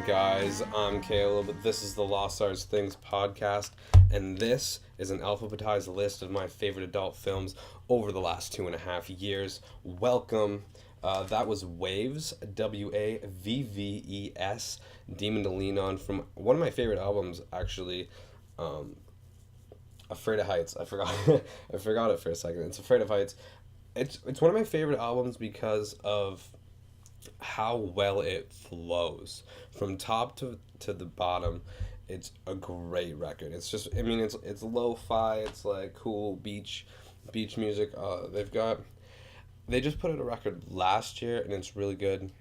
guys? I'm Caleb. This is the Lost Arts Things podcast, and this is an alphabetized list of my favorite adult films over the last 2.5 years. Welcome. That was Waves, Wavves, Demon to Lean On, from one of my favorite albums, actually. Afraid of Heights. I forgot. I forgot it for a second. It's Afraid of Heights. It's one of my favorite albums because of how well it flows from top to the bottom. It's a great record. It's just, I mean, it's lo-fi. It's like cool beach music. They just put out a record last year and it's really good.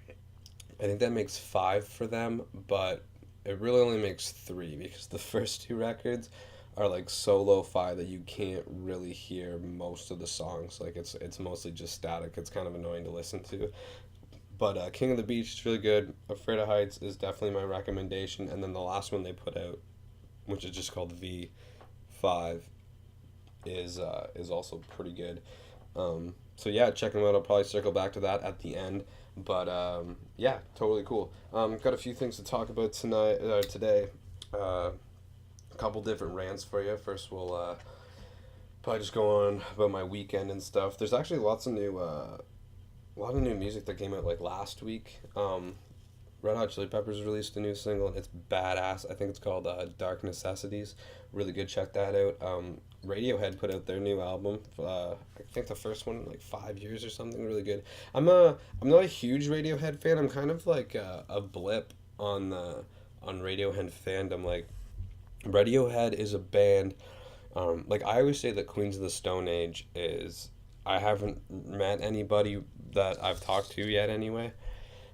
I think that makes 5 for them, but it really only makes 3 because the first 2 records are like so lo-fi that you can't really hear most of the songs. Like it's mostly just static. It's kind of annoying to listen to. But King of the Beach is really good. Afraid of Heights is definitely my recommendation. And then the last one they put out, which is just called V5, is also pretty good. So yeah, check them out. I'll probably circle back to that at the end. But yeah, totally cool. Got a few things to talk about today. A couple different rants for you. First, we'll probably just go on about my weekend and stuff. There's actually lots of new music that came out like last week. Red Hot Chili Peppers released a new single and it's badass. I think it's called Dark Necessities. Really good, check that out. Radiohead put out their new album. I think the first one in like 5 years or something. Really good. I'm not a huge Radiohead fan. I'm kind of like a blip on Radiohead fandom. Like Radiohead is a band. Like I always say that Queens of the Stone Age is. I haven't met anybody that I've talked to yet anyway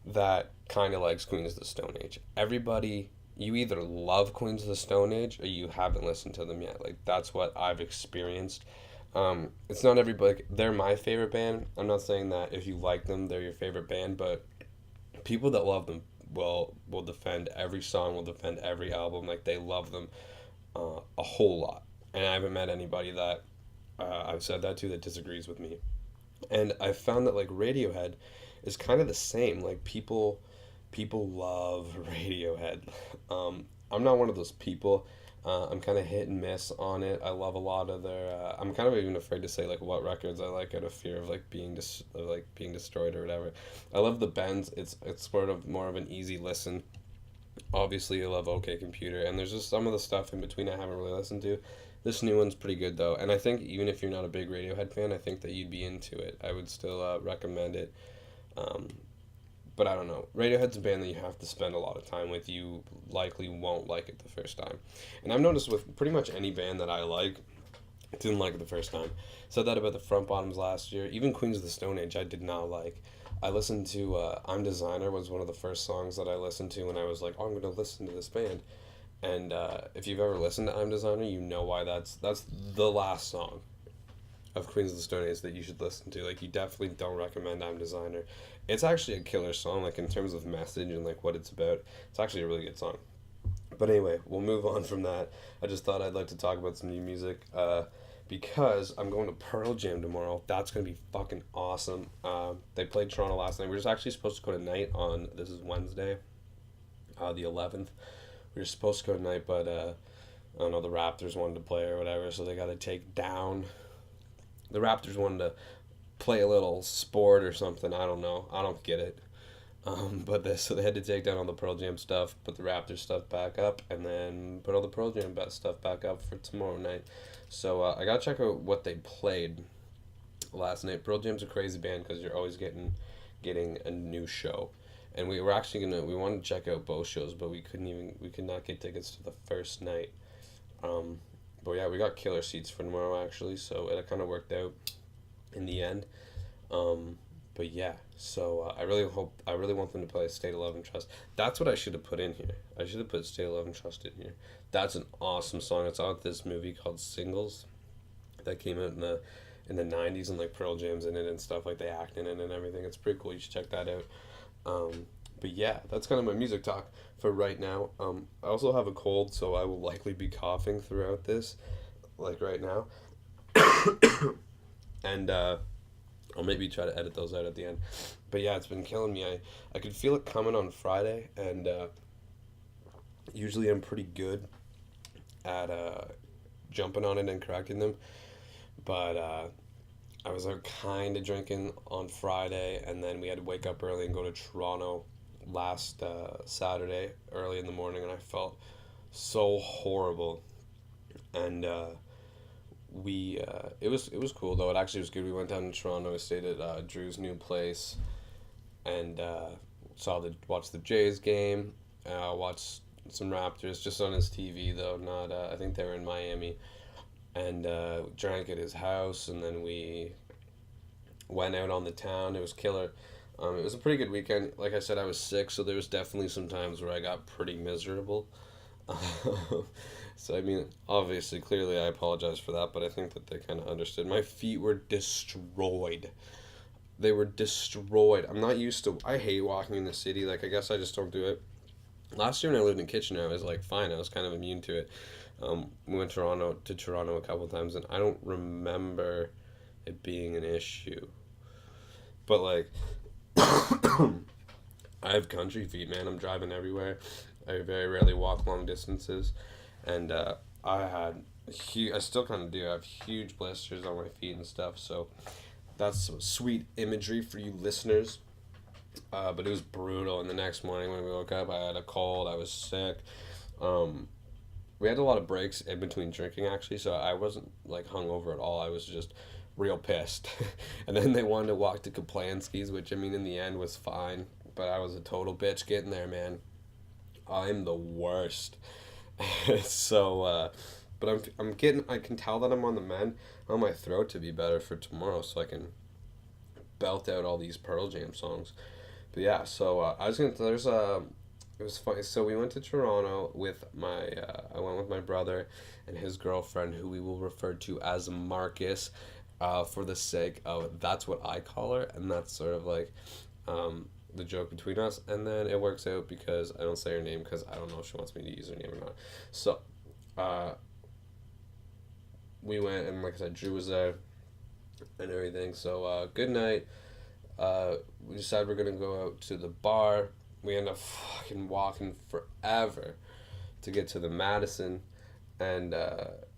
that kind of likes Queens of the Stone Age. Everybody, you either love Queens of the Stone Age or you haven't listened to them yet. Like, that's what I've experienced. It's not everybody, they're my favorite band. I'm not saying that if you like them, they're your favorite band, but people that love them will defend every song, will defend every album. Like, they love them a whole lot. And I haven't met anybody that I've said that to that disagrees with me. And I found that like Radiohead is kind of the same. Like people love Radiohead. I'm not one of those people. I'm kind of hit and miss on it. I love a lot of their. I'm kind of even afraid to say like what records I like out of fear of like being destroyed or whatever. I love the Bends. It's sort of more of an easy listen. Obviously, I love OK Computer, and there's just some of the stuff in between I haven't really listened to. This new one's pretty good though, and I think even if you're not a big Radiohead fan, I think that you'd be into it. I would still recommend it. But I don't know. Radiohead's a band that you have to spend a lot of time with. You likely won't like it the first time. And I've noticed with pretty much any band that I like, I didn't like it the first time. Said that about the Front Bottoms last year. Even Queens of the Stone Age I did not like. I listened to I'm Designer was one of the first songs that I listened to when I was like, oh, I'm going to listen to this band. And if you've ever listened to I'm Designer, you know why that's the last song of Queens of the Stone Age that you should listen to. Like, you definitely don't recommend I'm Designer. It's actually a killer song, like, in terms of message and, like, what it's about. It's actually a really good song. But anyway, we'll move on from that. I just thought I'd like to talk about some new music because I'm going to Pearl Jam tomorrow. That's going to be fucking awesome. They played Toronto last night. We were actually supposed to go tonight on, this is Wednesday, the 11th. We were supposed to go tonight, but I don't know, the Raptors wanted to play or whatever, so they got to take down. The Raptors wanted to play a little sport or something. I don't know. I don't get it. So they had to take down all the Pearl Jam stuff, put the Raptors stuff back up, and then put all the Pearl Jam stuff back up for tomorrow night. So I got to check out what they played last night. Pearl Jam's a crazy band because you're always getting a new show. And we were actually we wanted to check out both shows, but we could not get tickets to the first night. But yeah, we got killer seats for tomorrow actually, so it kind of worked out in the end. But yeah, so I really want them to play State of Love and Trust. That's what I should have put in here. I should have put State of Love and Trust in here. That's an awesome song. It's on this movie called Singles that came out in the 90s, and like Pearl Jam's in it and stuff, like they act in it and everything. It's pretty cool. You should check that out. But yeah, that's kind of my music talk for right now. I also have a cold, so I will likely be coughing throughout this, like right now. And I'll maybe try to edit those out at the end. But yeah, it's been killing me. I could feel it coming on Friday, and Usually I'm pretty good at jumping on it and correcting them, but I was kind of drinking on Friday, and then we had to wake up early and go to Toronto last Saturday early in the morning, and I felt so horrible. And it was cool though. It actually was good. We went down to Toronto. We stayed at Drew's new place, and watched the Jays game. Watched some Raptors just on his TV though. Not I think they were in Miami, and drank at his house, and then we went out on the town. It was killer. It was a pretty good weekend. Like I said, I was sick, so there was definitely some times where I got pretty miserable. So I mean, obviously, clearly, I apologize for that, but I think that they kind of understood. My feet were destroyed. They were destroyed. I'm not used to. I hate walking in the city. Like I guess I just don't do it. Last year when I lived in Kitchener, I was like fine. I was kind of immune to it. We went to Toronto a couple times, and I don't remember it being an issue. But like, I have country feet, man. I'm driving everywhere. I very rarely walk long distances, and I still kind of do. I have huge blisters on my feet and stuff. So that's some sweet imagery for you listeners. But it was brutal. And the next morning when we woke up, I had a cold. I was sick. Um, we had a lot of breaks in between drinking actually, so I wasn't like hungover at all. I was just real pissed. And then they wanted to walk to Kaplansky's, which I mean in the end was fine, but I was a total bitch getting there, man. I'm the worst. So but I can tell that I'm on the mend. I want my throat to be better for tomorrow so I can belt out all these Pearl Jam songs. But yeah, so I was gonna. It was funny. So we went to Toronto with my. I went with my brother and his girlfriend, who we will refer to as Marcus, for the sake of that's what I call her, and that's sort of like, the joke between us. And then it works out because I don't say her name because I don't know if she wants me to use her name or not. So, uh, we went and like I said, Drew was there and everything. So good night. We decided we're gonna go out to the bar. We end up fucking walking forever to get to the Madison, and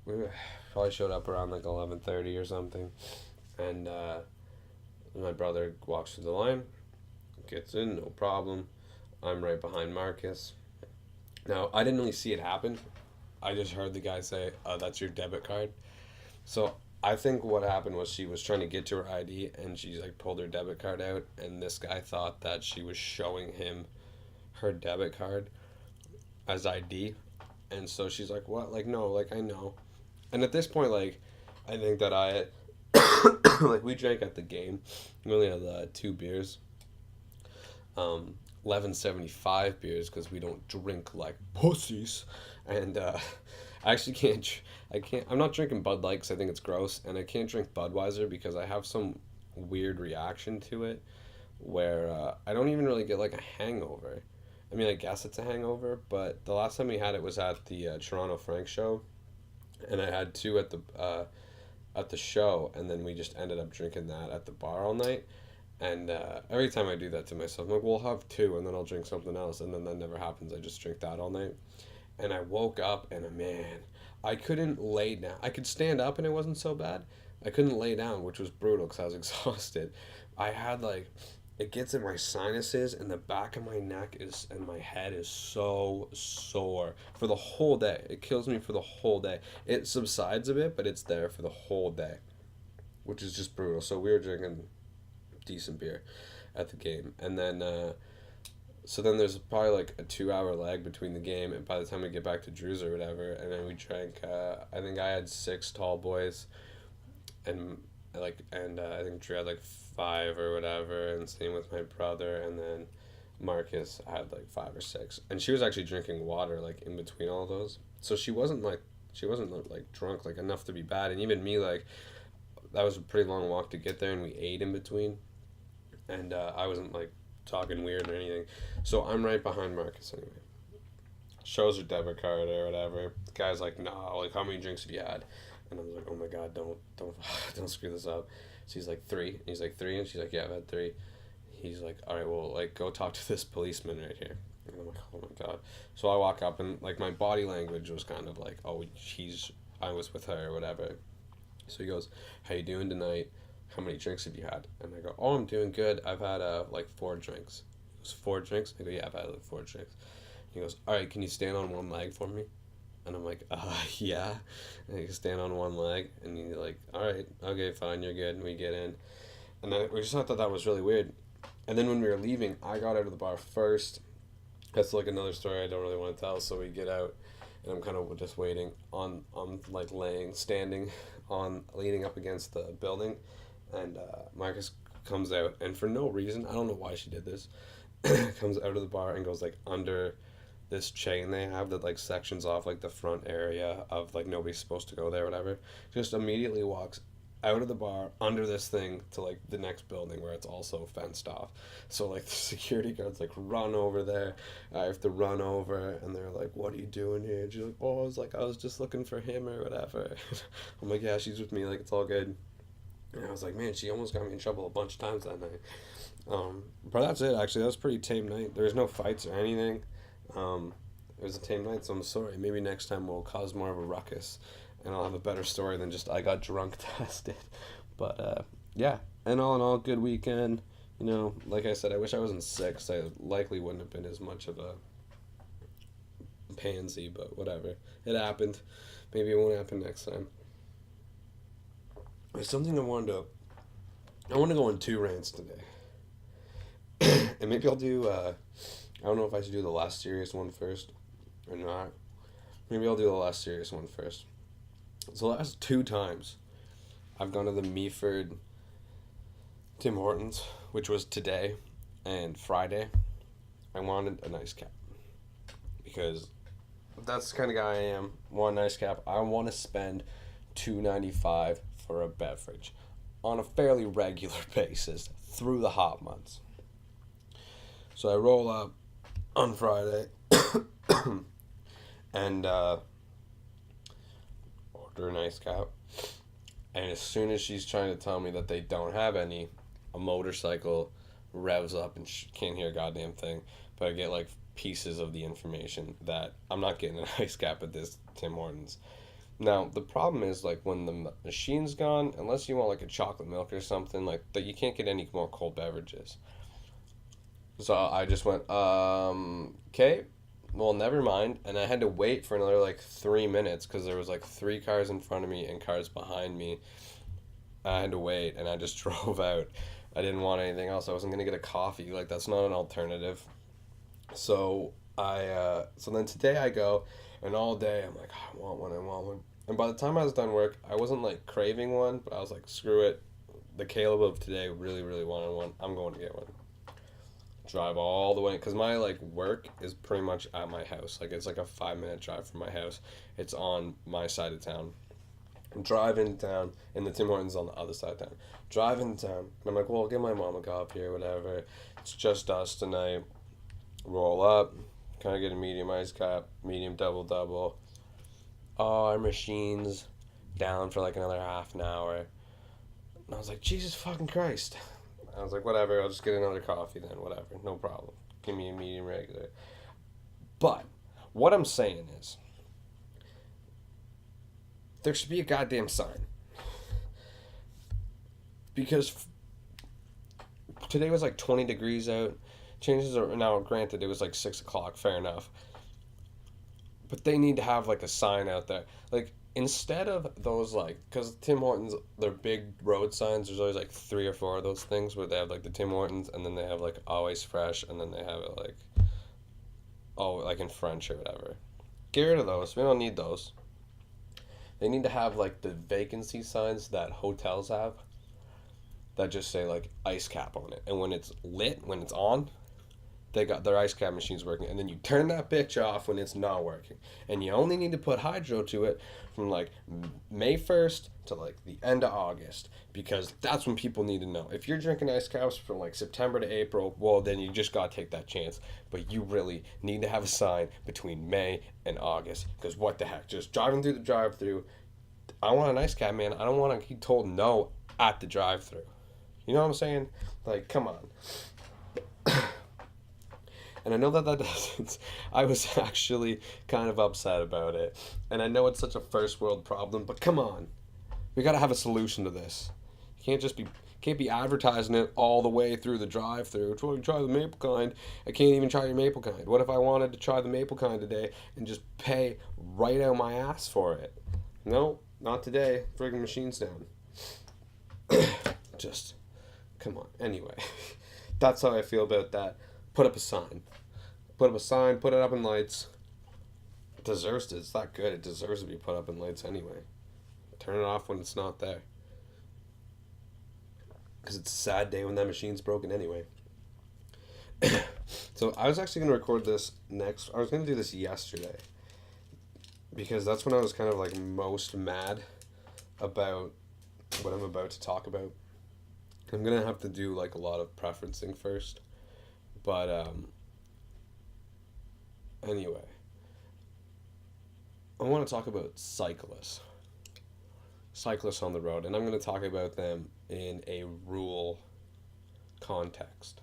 we probably showed up around like 11:30 or something. And my brother walks through the line, gets in, no problem. I'm right behind Marcus. Now I didn't really see it happen. I just heard the guy say, "That's your debit card." So I think what happened was she was trying to get to her ID and she like pulled her debit card out, and this guy thought that she was showing him her debit card as ID, and so she's like, "What? Like no, like I know." And at this point, like I think that I like we drank at the game. We only had two beers, 11.75 beers because we don't drink like pussies, and I actually can't. I can't. I'm not drinking Bud Light because I think it's gross, and I can't drink Budweiser because I have some weird reaction to it, where I don't even really get like a hangover. I mean, I guess it's a hangover, but the last time we had it was at the Toronto Frank show, and I had two at the show, and then we just ended up drinking that at the bar all night. And every time I do that to myself, I'm like, "Well, I'll have two, and then I'll drink something else," and then that never happens. I just drink that all night. And I woke up and man, I couldn't lay down. I could stand up and it wasn't so bad. I couldn't lay down, which was brutal because I was exhausted. I had like, it gets in my sinuses and the back of my neck is and my head is so sore for the whole day. It kills me for the whole day. It subsides a bit, but it's there for the whole day, which is just brutal. So we were drinking decent beer at the game, and then so then there's probably like a 2 hour lag between the game, and by the time we get back to Drew's or whatever, and then we drank. I think I had six tall boys, and I think Drew had like five or whatever, and same with my brother, and then Marcus had like five or six, and she was actually drinking water like in between all those, so she wasn't like drunk like enough to be bad, and even me like that was a pretty long walk to get there, and we ate in between, and I wasn't like talking weird or anything. So I'm right behind Marcus anyway. Shows her debit card or whatever. The guy's like, "No, like how many drinks have you had?" And I was like, "Oh my god, don't don't screw this up." So he's like, "3." And he's like, "3?" And she's like, "Yeah, I've had 3." He's like, "All right, well, like go talk to this policeman right here." And I'm like, oh my god. So I walk up and like my body language was kind of like, oh, I was with her or whatever. So he goes, how you doing tonight? How many drinks have you had? And I go, oh, I'm doing good. I've had like 4 drinks. It was 4 drinks? I go, yeah, I've had like 4 drinks. He goes, all right, can you stand on one leg for me? And I'm like, yeah. And he can stand on one leg. And he's like, all right, okay, fine, you're good. And we get in. And then we just thought that was really weird. And then when we were leaving, I got out of the bar first. That's like another story I don't really want to tell. So we get out, and I'm kind of just waiting on like standing leaning up against the building. And Marcus comes out, and for no reason, I don't know why she did this, comes out of the bar and goes like under this chain they have that like sections off like the front area of like nobody's supposed to go there, whatever. Just immediately walks out of the bar under this thing to like the next building where it's also fenced off. So like the security guards like run over there. I have to run over, and they're like, "What are you doing here?" And she's like, "Oh, I was just looking for him or whatever." I'm like, "Yeah, she's with me. Like it's all good." And I was like, "Man, she almost got me in trouble a bunch of times that night." But that's it. Actually, that was a pretty tame night. There was no fights or anything. Um, it was a tame night, so I'm sorry. Maybe next time we'll cause more of a ruckus, and I'll have a better story than just I got drunk tested. But yeah, and all in all, good weekend. You know, like I said, I wish I wasn't sick, so I likely wouldn't have been as much of a pansy, but whatever. It happened. Maybe it won't happen next time. There's something I want to go on 2 rants today. And maybe I'll do, I don't know if I should do the last serious one first or not. Maybe I'll do the last serious one first. So the last 2 times I've gone to the Meaford Tim Hortons, which was today and Friday, I wanted a nice cap. Because that's the kind of guy I am. Want a nice cap. I want to spend $2.95 for a beverage on a fairly regular basis through the hot months. So I roll up on Friday and order a nice cap. And as soon as she's trying to tell me that they don't have any, a motorcycle revs up and can't hear a goddamn thing. But I get like pieces of the information that I'm not getting an ice cap at this Tim Hortons. Now, the problem is, like, when the machine's gone, unless you want, like, a chocolate milk or something, like, that you can't get any more cold beverages. So I just went, okay, well, never mind. And I had to wait for another, like, 3 minutes because there was, like, 3 cars in front of me and cars behind me. I had to wait, and I just drove out. I didn't want anything else. I wasn't going to get a coffee. Like, that's not an alternative. So so then today I go, and all day I'm like, I want one. And by the time I was done work, I wasn't, like, craving one, but I was like, screw it. The Caleb of today really, really wanted one. I'm going to get one. Drive all the way, because my like work is pretty much at my house. Like it's like a 5-minute drive from my house. It's on my side of town. I'm driving town, and the Tim Hortons on the other side of town. Driving town, and I'm like, well, I'll get my mom a coffee or whatever. It's just us tonight. Roll up, kind of get a medium ice cap, medium double. Oh, our machine's down for like another half an hour. And I was like, Jesus fucking Christ. I was like, whatever, I'll just get another coffee then, whatever, no problem. Give me a medium regular. But what I'm saying is, there should be a goddamn sign. Because today was like 20 degrees out. Chances are, now granted it was like 6 o'clock, fair enough. But they need to have like a sign out there. Like, instead of those, like, because Tim Hortons, they're big road signs, there's always like 3 or 4 of those things where they have like the Tim Hortons, and then they have like always fresh, and then they have it like, oh, like in French or whatever. Get rid of those. We don't need those. They need to have like the vacancy signs that hotels have that just say like ice cap on it. And when it's lit, when it's on, they got their ice cap machines working, and then you turn that bitch off when it's not working, and you only need to put hydro to it from like May 1st to like the end of August, because that's when people need to know. If you're drinking ice caps from like September to April, well, then you just gotta take that chance, but you really need to have a sign between May and August, because what the heck, just driving through the drive-thru, I want an ice cap, man. I don't want to be told no at the drive-thru. You know what I'm saying? Like, come on. And I know that that doesn't. I was actually kind of upset about it. And I know it's such a first world problem, but come on. We got to have a solution to this. You can't be advertising it all the way through the drive-through. Try the maple kind. I can't even try your maple kind. What if I wanted to try the maple kind today and just pay right out my ass for it? No, not today. Friggin' machine's down. Just, come on. Anyway, that's how I feel about that. Put up a sign. Put up a sign. Put it up in lights. It deserves to. It's that good. It deserves to be put up in lights anyway. Turn it off when it's not there. Because it's a sad day when that machine's broken anyway. So I was actually going to record this next. I was going to do this yesterday. Because that's when I was kind of like most mad about what I'm about to talk about. I'm going to have to do like a lot of preferencing first. But anyway. I want to talk about cyclists. Cyclists on the road. And I'm going to talk about them in a rural context.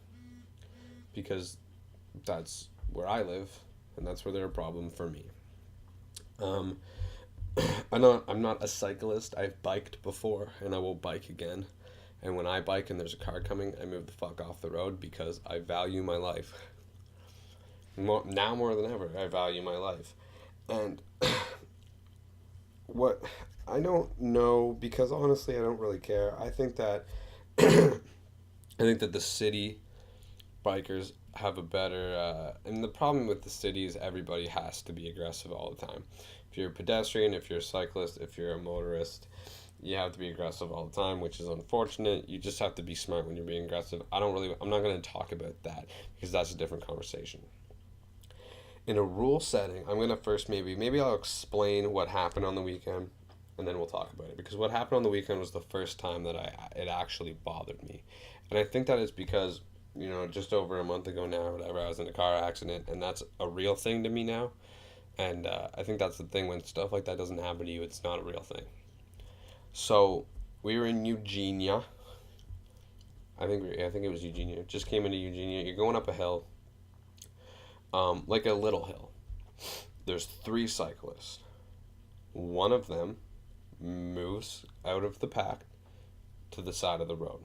Because that's where I live. And that's where they're a problem for me. I'm not a cyclist. I've biked before, and I will bike again. And when I bike and there's a car coming, I move the fuck off the road because I value my life. Now more than ever, I value my life. And what I don't know, because honestly, I don't really care. I think that the city bikers have a better, and the problem with the city is everybody has to be aggressive all the time. If you're a pedestrian, if you're a cyclist, if you're a motorist, you have to be aggressive all the time, which is unfortunate. You just have to be smart when you're being aggressive. I'm not going to talk about that because that's a different conversation. In a rural setting, I'm going to first maybe I'll explain what happened on the weekend, and then we'll talk about it. Because what happened on the weekend was the first time that it actually bothered me. And I think that is because, just over a month ago now or whatever, I was in a car accident, and that's a real thing to me now. And I think that's the thing, when stuff like that doesn't happen to you, it's not a real thing. So, we were in Eugenia. I think it was Eugenia. Just came into Eugenia. You're going up a hill. Like a little hill. There's 3 cyclists. One of them moves out of the pack to the side of the road.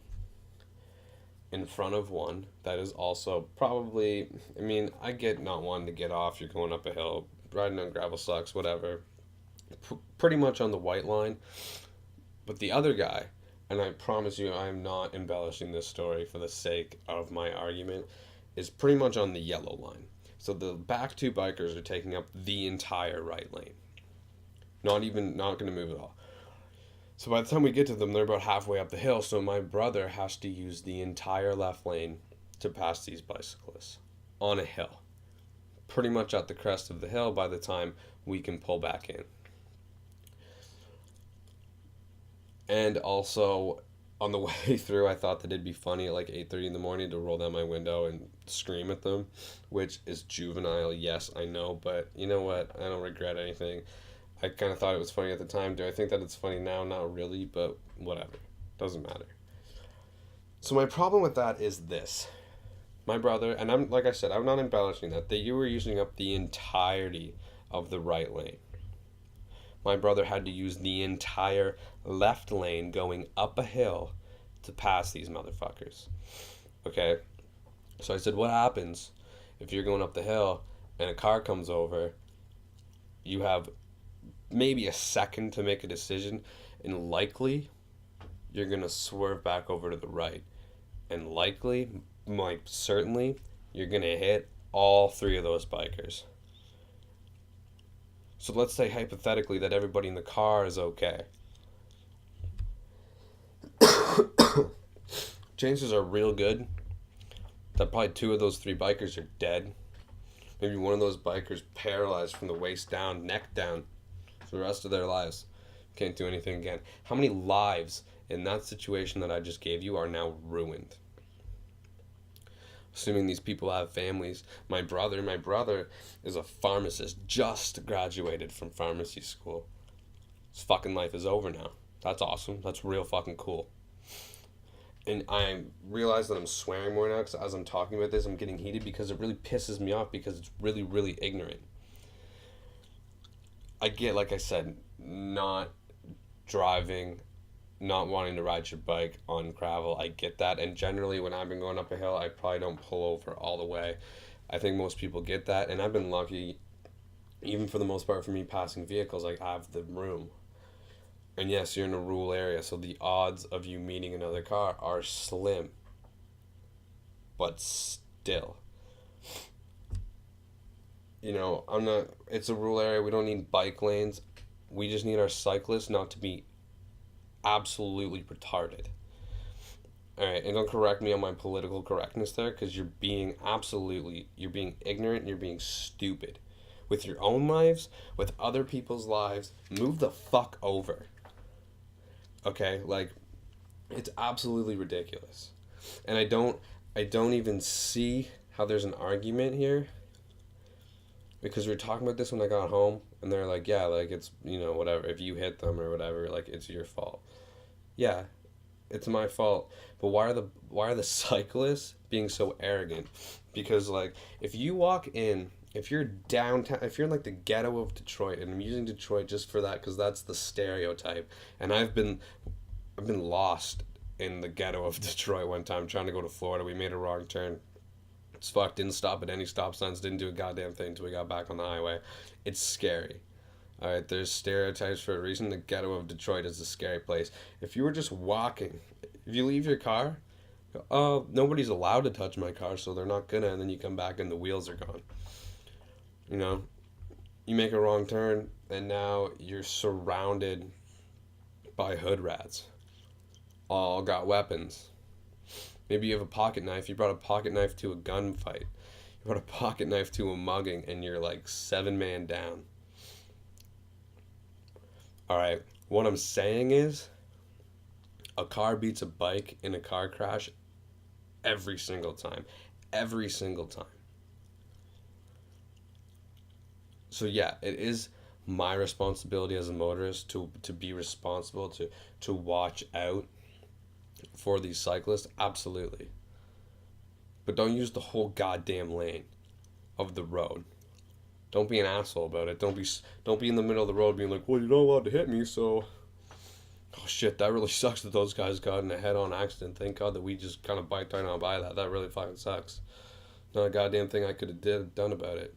In front of one that is also probably, I get not wanting to get off. You're going up a hill, riding on gravel sucks, whatever. Pretty much on the white line. But the other guy, and I promise you I am not embellishing this story for the sake of my argument, is pretty much on the yellow line. So the back 2 bikers are taking up the entire right lane. Not going to move at all. So by the time we get to them, they're about halfway up the hill, so my brother has to use the entire left lane to pass these bicyclists on a hill. Pretty much at the crest of the hill by the time we can pull back in. And also, on the way through, I thought that it'd be funny at like 8:30 in the morning to roll down my window and scream at them, which is juvenile, yes, I know, but you know what? I don't regret anything. I kind of thought it was funny at the time. Do I think that it's funny now? Not really, but whatever. Doesn't matter. So my problem with that is this. My brother, and I'm like I said, I'm not embellishing that you were using up the entirety of the right lane. My brother had to use the entire left lane going up a hill to pass these motherfuckers. Okay? So I said, what happens if you're going up the hill and a car comes over? You have maybe a second to make a decision, and likely you're going to swerve back over to the right. And likely, certainly, you're going to hit all 3 of those bikers. So let's say hypothetically that everybody in the car is okay. Chances are real good that probably 2 of those 3 bikers are dead. Maybe one of those bikers paralyzed from the waist down, neck down, for the rest of their lives. Can't do anything again. How many lives in that situation that I just gave you are now ruined? Assuming these people have families. My brother is a pharmacist, just graduated from pharmacy school. His fucking life is over now. That's awesome. That's real fucking cool. and I realize that I'm swearing more now because as I'm talking about this, I'm getting heated because it really pisses me off because it's really, really ignorant. I get, like I said, not driving, not wanting to ride your bike on gravel. I get that. And generally, when I've been going up a hill, I probably don't pull over all the way. I think most people get that. And I've been lucky, even for the most part, for me passing vehicles, like I have the room. And yes, you're in a rural area, so the odds of you meeting another car are slim. But still, I'm not, it's a rural area. We don't need bike lanes. We just need our cyclists not to be absolutely retarded. All right, and don't correct me on my political correctness there, because you're being ignorant, and you're being stupid, with your own lives, with other people's lives. Move the fuck over. Okay, like, it's absolutely ridiculous, and I don't even see how there's an argument here, because we were talking about this when I got home, and they're like, yeah, like it's whatever. If you hit them or whatever, like it's your fault. Yeah, it's my fault. But why are the cyclists being so arrogant? Because like if you're downtown, if you're in like the ghetto of Detroit, and I'm using Detroit just for that because that's the stereotype, and I've been lost in the ghetto of Detroit one time trying to go to Florida. We made a wrong turn. It's fucked. Didn't stop at any stop signs. Didn't do a goddamn thing until we got back on the highway. It's scary. All right, there's stereotypes for a reason. The ghetto of Detroit is a scary place. If you were just walking, if you leave your car, nobody's allowed to touch my car, so they're not gonna. And then you come back and the wheels are gone. You know, you make a wrong turn, and now you're surrounded by hood rats. All got weapons. Maybe you have a pocket knife. You brought a pocket knife to a gunfight. You brought a pocket knife to a mugging, and you're like 7 man down. All right. What I'm saying is, a car beats a bike in a car crash every single time. Every single time. So yeah, it is my responsibility as a motorist to be responsible, to watch out for these cyclists. Absolutely. But don't use the whole goddamn lane of the road. Don't be an asshole about it. Don't be in the middle of the road being like, well, you're not allowed to hit me, so oh shit, that really sucks that those guys got in a head-on accident. Thank God that we just kind of biked right on by that. That really fucking sucks. Not a goddamn thing I could have done about it.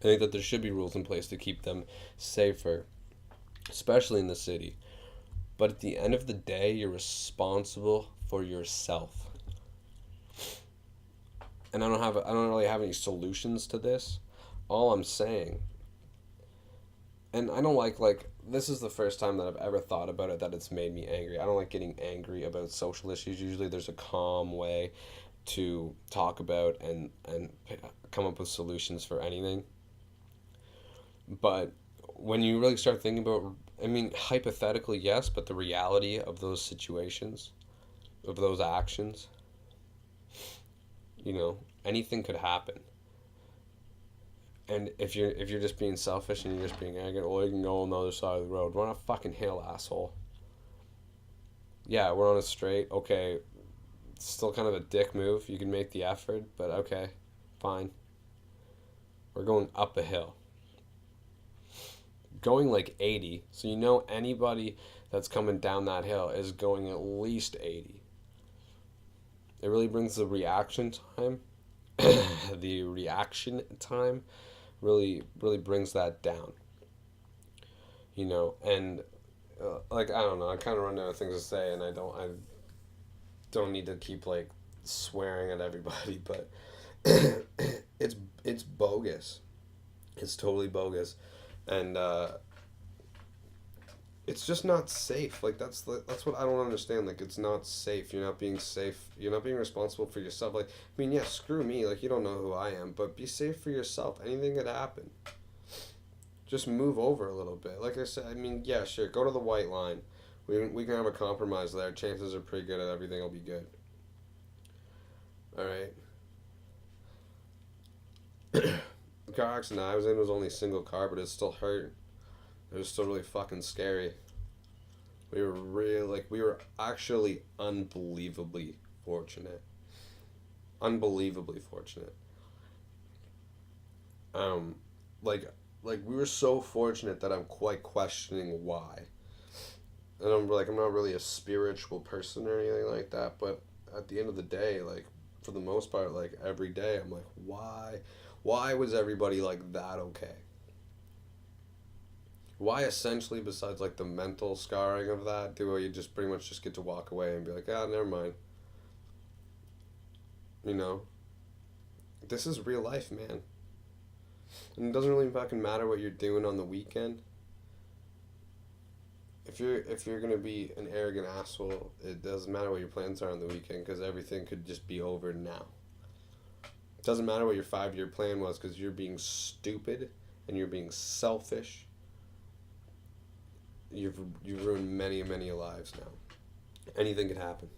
I think that there should be rules in place to keep them safer, especially in the city. But at the end of the day, you're responsible for yourself. And I don't really have any solutions to this. All I'm saying, and I don't like this is the first time that I've ever thought about it that it's made me angry. I don't like getting angry about social issues. Usually there's a calm way to talk about and come up with solutions for anything. But when you really start thinking about, I mean, hypothetically, yes, but the reality of those situations, of those actions, anything could happen. And if you're just being selfish and you're just being arrogant, well, you can go on the other side of the road. We're on a fucking hill, asshole. Yeah, we're on a straight. Okay, it's still kind of a dick move. You can make the effort, but okay, fine. We're going up a hill. Going like 80, so anybody that's coming down that hill is going at least 80. It really brings the reaction time. The reaction time really brings that down. And I don't know. I kind of run out of things to say, and I don't need to keep like swearing at everybody, but it's bogus. It's totally bogus. And it's just not safe. Like that's what I don't understand. Like it's not safe. You're not being safe. You're not being responsible for yourself. Like I mean, yeah, screw me. Like you don't know who I am, but be safe for yourself. Anything could happen. Just move over a little bit. Like I said, I mean, yeah, sure. Go to the white line. We can have a compromise there. Chances are pretty good that everything will be good. All right. The car accident I was in was only a single car, but it still hurt. It was still really fucking scary. We were actually unbelievably fortunate. Unbelievably fortunate. Um, like, we were so fortunate that I'm quite questioning why. And I'm not really a spiritual person or anything like that, but at the end of the day, like, for the most part, like, every day, I'm like, why was everybody like that okay? Why essentially, besides like the mental scarring of that, do you just pretty much just get to walk away and be like, ah, never mind. You know, this is real life, man. And it doesn't really fucking matter what you're doing on the weekend. If you're gonna be an arrogant asshole, it doesn't matter what your plans are on the weekend because everything could just be over now. It doesn't matter what your 5 year plan was because you're being stupid and you're being selfish. You've ruined many lives now. Anything could happen,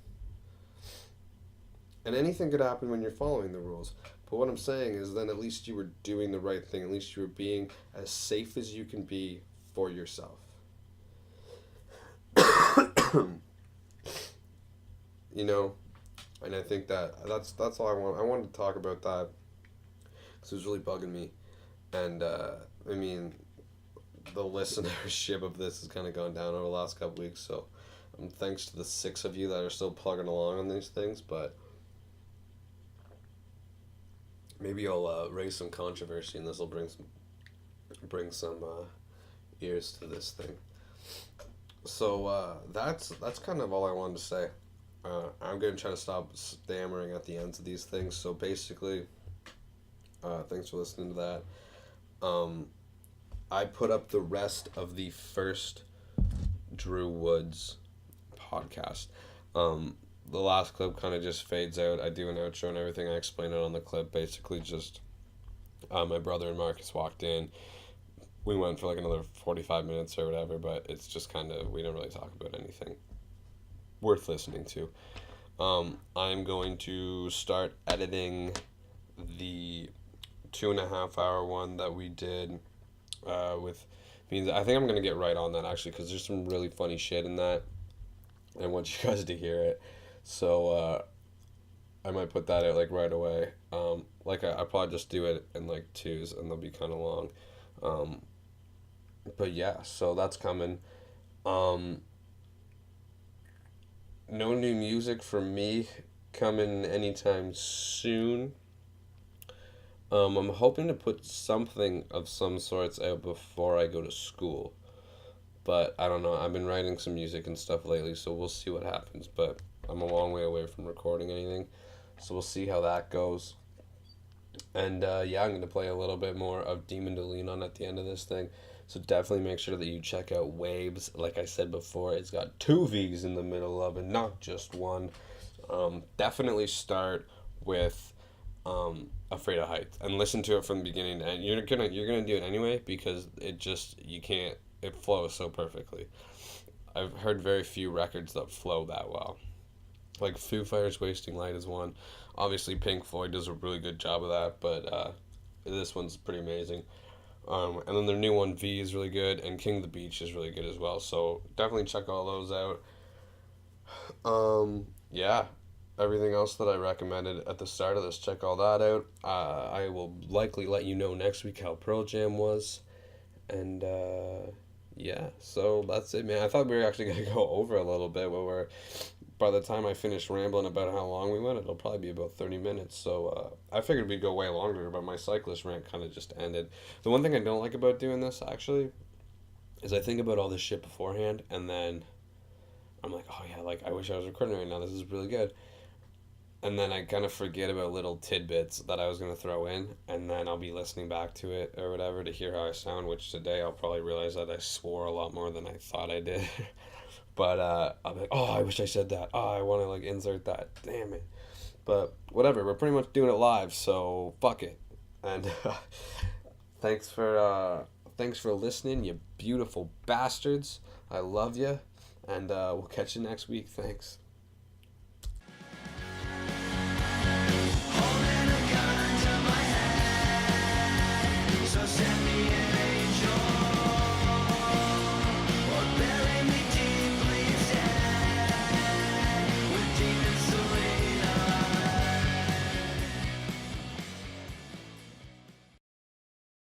and anything could happen when you're following the rules. But what I'm saying is, then at least you were doing the right thing. At least you were being as safe as you can be for yourself. You know, and I think that's all I want. I wanted to talk about that because it was really bugging me, and I mean, the listenership of this has kind of gone down over the last couple weeks. So, thanks to the 6 of you that are still plugging along on these things, but maybe I'll raise some controversy, and this will bring some ears to this thing. So that's kind of all I wanted to say. I'm gonna try to stop stammering at the ends of these things. So basically, thanks for listening to that. I put up the rest of the first Drew Woods podcast. The last clip kind of just fades out. I do an outro and everything. I explain it on the clip. Basically, just my brother and Marcus walked in. We went for like another 45 minutes or whatever, but it's just kind of, we didn't really talk about anything worth listening to. I'm going to start editing the 2.5 hour one that we did with Beans. I think I'm going to get right on that actually because there's some really funny shit in that. I want you guys to hear it. So I might put that out like right away. I probably just do it in like twos and they'll be kind of long. But yeah, so that's coming. No new music from me coming anytime soon. I'm hoping to put something of some sorts out before I go to school. But I don't know. I've been writing some music and stuff lately, so we'll see what happens. But I'm a long way away from recording anything. So we'll see how that goes. And yeah, I'm going to play a little bit more of Demon to Lean On at the end of this thing. So definitely make sure that you check out Waves. Like I said before, it's got 2 V's in the middle of it, not just one. Definitely start with Afraid of Heights and listen to it from the beginning to end. You're gonna do it anyway because it flows so perfectly. I've heard very few records that flow that well. Like Foo Fighters' Wasting Light is one. Obviously Pink Floyd does a really good job of that, but this one's pretty amazing. And then their new one, V, is really good, and King of the Beach is really good as well. So definitely check all those out. Yeah, everything else that I recommended at the start of this, check all that out. I will likely let you know next week how Pearl Jam was. And yeah, so that's it, man. I thought we were actually going to go over a little bit, but by the time I finish rambling about how long we went, it'll probably be about 30 minutes. So I figured we'd go way longer, but my cyclist rant kind of just ended. The one thing I don't like about doing this, actually, is I think about all this shit beforehand, and then I'm like, oh yeah, like I wish I was recording right now. This is really good. And then I kind of forget about little tidbits that I was going to throw in, and then I'll be listening back to it or whatever to hear how I sound, which today I'll probably realize that I swore a lot more than I thought I did. But I'm like, oh, I wish I said that. Oh, I want to like insert that. Damn it. But whatever, we're pretty much doing it live, so fuck it. And thanks for listening, you beautiful bastards. I love you, and we'll catch you next week. Thanks.